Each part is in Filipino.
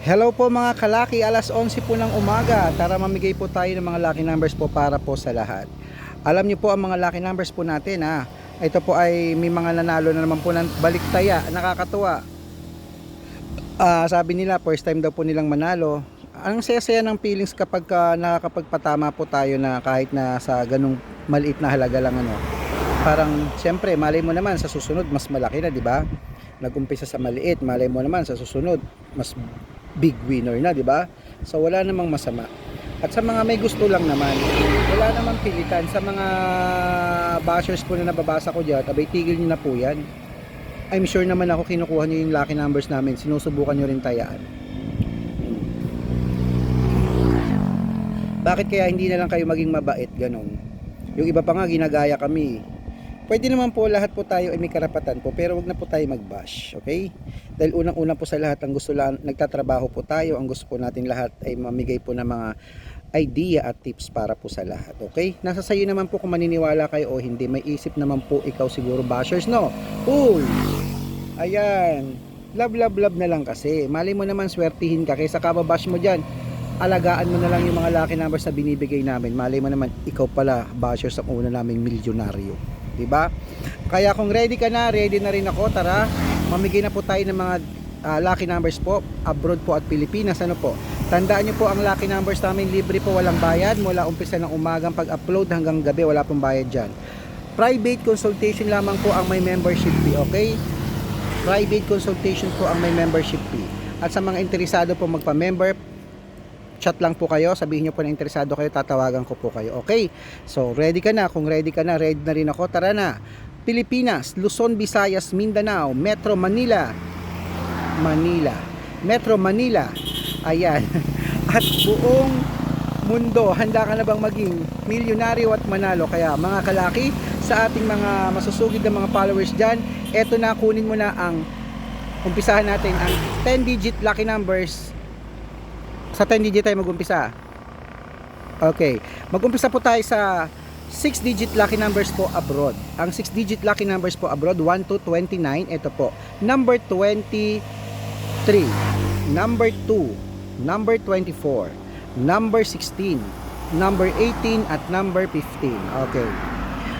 Hello po mga kalaki, alas 11 po ng umaga. Tara mamigay po tayo ng mga lucky numbers po para po sa lahat. Alam niyo po ang mga lucky numbers po natin ha. Ito po ay may mga nanalo na naman po ng baliktaya. Nakakatuwa. Sabi nila first time daw po nilang manalo. Ang saya-saya ng feelings kapag nakakapagpatama po tayo na kahit na sa ganung maliit na halaga lang ano. Parang siyempre malay mo naman sa susunod mas malaki na, di ba? Nag-umpisa sa maliit, malay mo naman sa susunod mas big winner na, di ba? So wala namang masama. At sa mga may gusto lang naman, wala namang pilitan. Sa mga bashers po na nababasa ko diyan, abay tigil niyo na po 'yan. I'm sure naman ako kinukuha niyo yung lucky numbers namin, sinusubukan niyo rin tayaan. Bakit kaya hindi na lang kayo maging mabait ganon? Yung iba pa nga ginagaya kami. Pwede naman po lahat po tayo ay may karapatan po, pero wag na po tayo mag-bash, okay? Dahil unang-una po sa lahat, ang gusto lang, nagtatrabaho po tayo, ang gusto po natin lahat ay mamigay po ng mga idea at tips para po sa lahat, okay? Nasa sayo naman po kung maniniwala kayo o hindi, may isip naman po ikaw siguro bashers, no? Uy! Ayan, love na lang kasi, mali mo naman swertihin ka, kaysa kababash mo dyan, alagaan mo na lang yung mga lucky numbers na binibigay namin, mali mo naman ikaw pala bashers ang una naming milyonaryo. Diba? Kaya kung ready ka na, ready na rin ako. Tara, mamigay na po tayo ng mga lucky numbers po, abroad po at Pilipinas. Ano po? Tandaan nyo po ang lucky numbers namin, libre po, walang bayad. Mula umpisa ng umagang pag-upload hanggang gabi, wala pong bayad dyan. Private consultation lamang po ang may membership fee, okay? Private consultation po ang may membership fee. At sa mga interesado po magpa-member, chat lang po kayo, sabihin nyo po na interesado kayo, tatawagan ko po kayo, okay? So ready ka na? Kung ready ka na, ready na rin ako. Tara na. Pilipinas, Luzon, Visayas, Mindanao, Metro Manila, Metro Manila, ayan. At buong mundo, handa ka na bang maging milyonaryo at manalo? Kaya mga kalaki, sa ating mga masusugid na mga followers dyan, eto na, kunin mo na ang umpisahan natin ang 10 digit lucky numbers. Sa 10 digit tayo mag-umpisa. Okay. Mag-umpisa po tayo sa 6 digit lucky numbers po abroad. Ang 6 digit lucky numbers po abroad, 1 to 29. Ito po. Number 23. Number 2. Number 24. Number 16. Number 18 at number 15. Okay.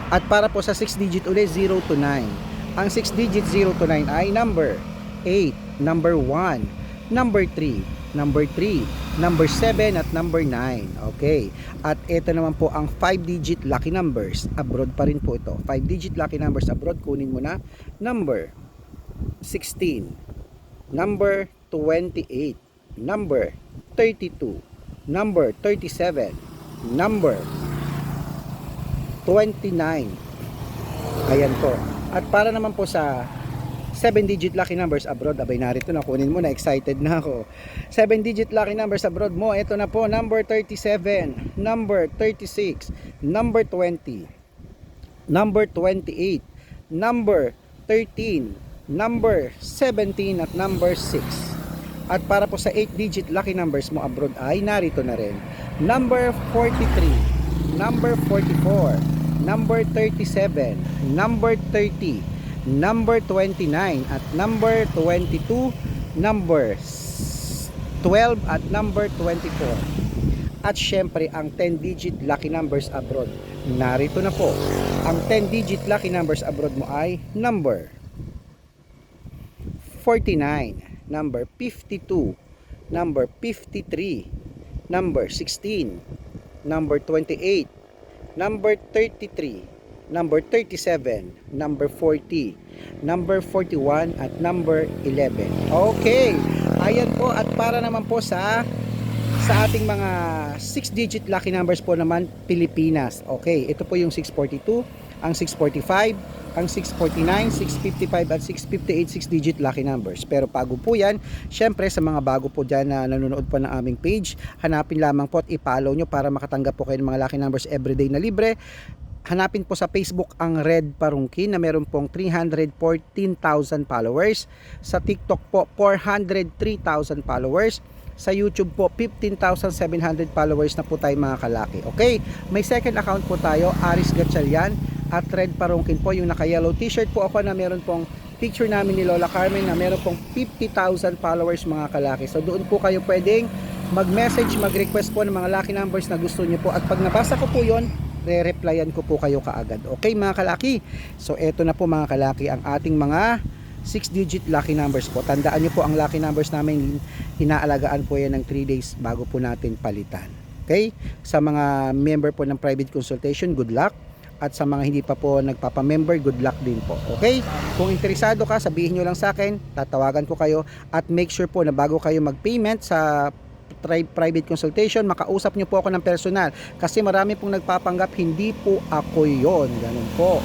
At para po sa 6 digit ulit, 0 to 9. Ang 6 digit 0 to 9 ay number 8, number 1, number 3, number 3, number 7 at number 9. Okay. At ito naman po ang 5 digit lucky numbers. Abroad pa rin po ito. 5 digit lucky numbers abroad. Kunin mo na. Number 16, number 28, number 32, number 37, number 29. Ayan po. At para naman po sa 7 digit lucky numbers abroad, abay narito na, kunin mo na, excited na ako. 7 digit lucky numbers abroad mo, ito na po, number 37, number 36, number 20, number 28, number 13, number 17 at number 6. At para po sa 8 digit lucky numbers mo abroad ay narito na rin, number 43, number 44, number 37, number 30, number 29 at number 22, number 12 at number 24. At syempre ang 10 digit lucky numbers abroad, narito na po. Ang 10 digit lucky numbers abroad mo ay number 49, number 52, number 53, number 16, number 28, number 33, number 37, number 40, number 41 at number 11. Okay. Ayan po, at para naman po sa ating mga 6 digit lucky numbers po naman Pilipinas. Okay, ito po yung 642, ang 645, ang 649, 655 at 658 6 digit lucky numbers. Pero bago po yan, syempre sa mga bago po dyan na nanonood po ng aming page, hanapin lamang po at i-follow nyo para makatanggap po kayo ng mga lucky numbers everyday na libre. Hanapin po sa Facebook ang Red Parungkin na meron pong 314,000 followers. Sa TikTok po 403,000 followers. Sa YouTube po 15,700 followers na po tayo mga kalaki. Okay, may second account po tayo, Aris Gatchalian at Red Parungkin po, yung naka yellow t-shirt po ako na meron pong picture namin ni Lola Carmen na meron pong 50,000 followers mga kalaki. So doon po kayo pwedeng mag-message, mag-request po ng mga lucky numbers na gusto nyo po. At pag nabasa ko po yon, re-replyan ko po kayo kaagad. Okay mga kalaki? So eto na po mga kalaki ang ating mga 6-digit lucky numbers po. Tandaan nyo po ang lucky numbers namin, inaalagaan po yan ng 3 days bago po natin palitan. Okay? Sa mga member po ng private consultation, good luck. At sa mga hindi pa po nagpapamember, good luck din po. Okay? Kung interesado ka, sabihin nyo lang sa akin, tatawagan ko kayo. At make sure po na bago kayo mag-payment sa private consultation, makausap nyo po ako ng personal. Kasi marami pong nagpapanggap, hindi po ako yon. Ganun po,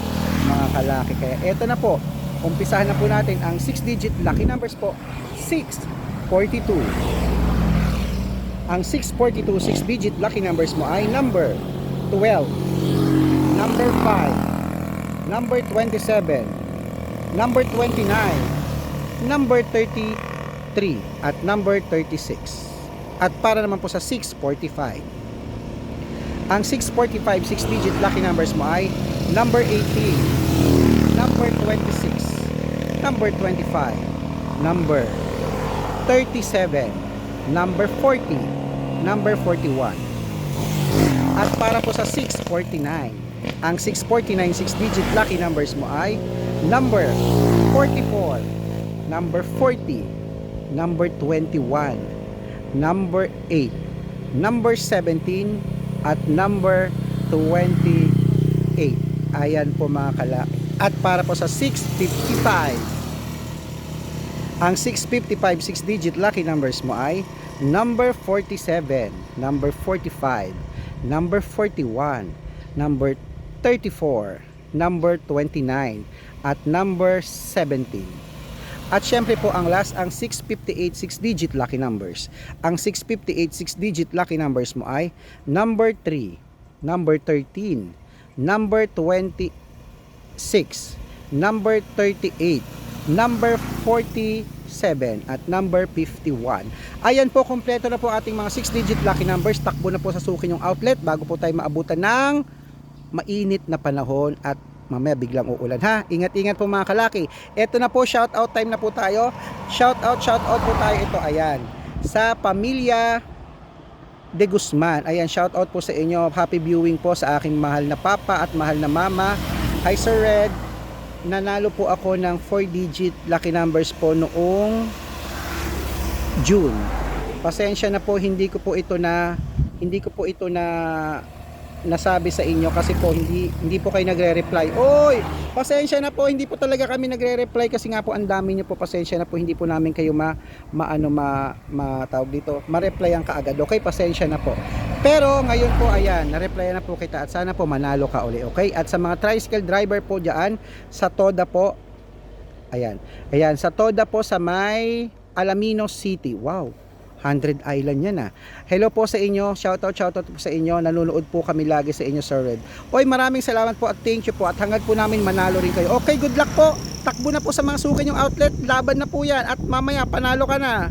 mga kalaki. Kaya eto na po, umpisahan na po natin ang 6-digit lucky numbers po. 642. Ang 642, 6-digit lucky numbers mo ay number 12, number 5, number 27, number 29, number 33, at number 36. At para naman po sa 645. Ang 645, 6-digit lucky numbers mo ay number 18, number 26, number 25, number 37, number 40, number 41. At para po sa 649, ang 649 6-digit lucky numbers mo ay number 44, number 40, number 21, number 8, number 17, at number 28. Ayan po mga kalaki. At para po sa 655, ang 655 6-digit lucky numbers mo ay number 47, number 45, number 41, number 34, number 29, at number 17. At syempre po ang last, ang 658 6-digit lucky numbers. Ang 658 6-digit lucky numbers mo ay number 3, number 13, number 26, number 38, number 47, at number 51. Ayan po, kompleto na po ating mga 6-digit lucky numbers. Takbo na po sa suki yung outlet bago po tayo maabutan ng mainit na panahon at mamaya biglang uulan ha. Ingat-ingat po mga kalaki. Ito na po, shout out time na po tayo. Shout out po tayo. Ito, ayan, sa pamilya De Guzman. Ayan, shout out po sa inyo. Happy viewing po sa aking mahal na papa at mahal na mama. Hi Sir Red. Nanalo po ako ng 4-digit lucky numbers po noong June. Pasensya na po, hindi ko po ito na nasabi sa inyo kasi po hindi po kayo nagre-reply. Oy, pasensya na po, hindi po talaga kami nagre-reply kasi nga po ang dami niyo po. Pasensya na po, hindi po namin kayo tawag dito, ma-replyan kaagad. Okay, pasensya na po. Pero ngayon po, ayan, na-replyan na po kita at sana po manalo ka uli. Okay? At sa mga tricycle driver po diyan sa Toda po, ayan, sa Toda po sa may Alaminos City. Wow, 100 Island yan ah. Hello po sa inyo, shoutout po sa inyo. Nanonood po kami lagi sa inyo Sir Red. Oy, maraming salamat po at thank you po at hangad po namin manalo rin kayo. Okay, good luck po. Takbo na po sa mga suki yung outlet. Laban na po yan at mamaya panalo ka na.